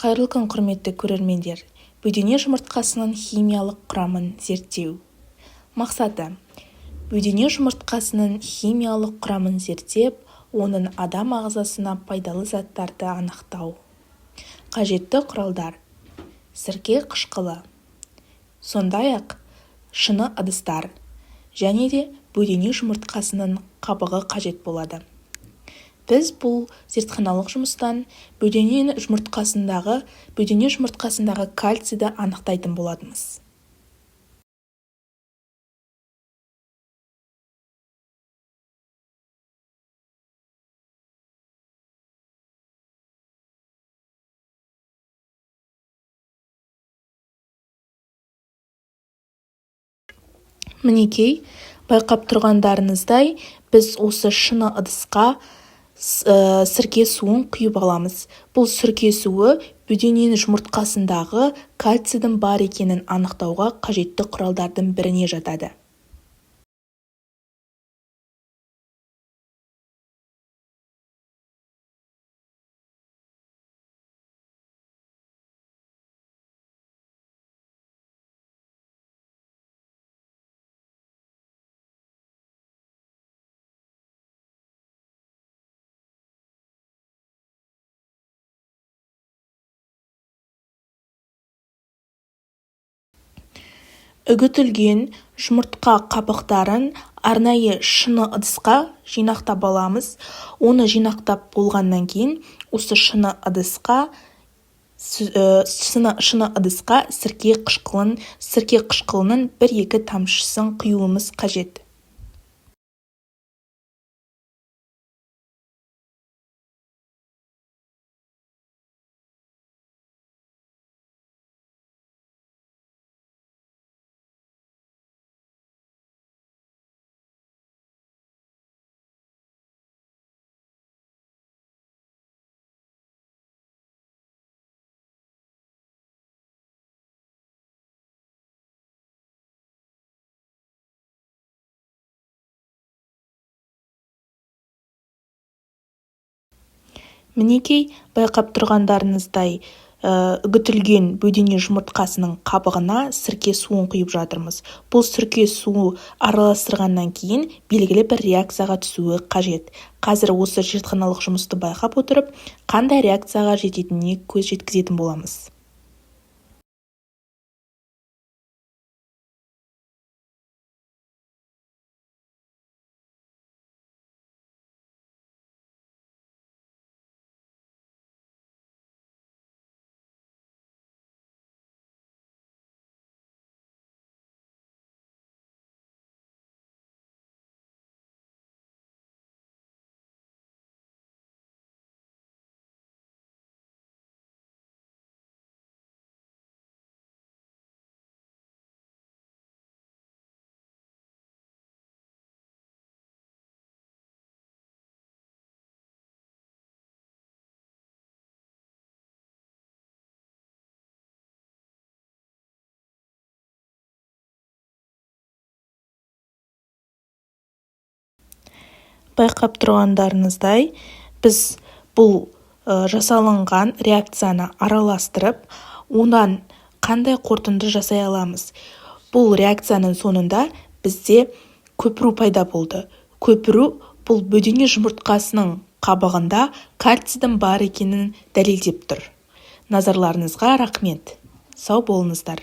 Қайырлы күн, құрметті көрермендер. Бөдене жұмыртқасының химиялық құрамын зерттеу. Мақсаты: бөдене жұмыртқасының химиялық құрамын зерттеп, оның адам ағзасына пайдалы заттарды анықтау. Қажетті құралдар: сірке қышқылы, сондай-ақ шыны ыдыстар және де бөдене жұмыртқасының қабығы қажет болады. Біз бұл зертханалық жұмыстан бөдене жұмыртқасындағы кальцийді анықтайтын боламыз. Мінекей, байқап тұрғандарыңыздай, біз осы шыны ыдысқа сірке суын құйып аламыз. Бұл сірке суы бөдене жұмыртқасындағы кальцийдің бар екенін анықтауға қажетті құралдардың біріне жатады. Үгітілген жұмыртқа қабықтарын арнайы шыны ыдысқа жинақтап аламыз. Оны жинақтап болғаннан кейін, осы шыны ыдысқа сірке қышқылының 1-2 тамшысын құюымыз қажет. Мінекей, байқап тұрғандарыңыздай, үгітілген бөдене жұмыртқасының қабығына сірке суын құйып жатырмыз. Бұл сірке суы араластырғаннан кейін белгілі бір реакцияға түсуі қажет. Қазір осы зертханалық жұмысты байқап отырып, қандай реакцияға жететініне көз жеткізетін боламыз. Байқап тұрғандарыңыздай, біз бұл жасалынған реакцияны араластырып, онан қандай қорытынды жасай аламыз? Бұл реакцияның соңында бізде көпіру пайда болды. Көпіру бұл бөдене жұмыртқасының қабығында кальцийдің бар екенін дәлелдеп тұр. Назарларыңызға рахмет. Сау болыңыздар.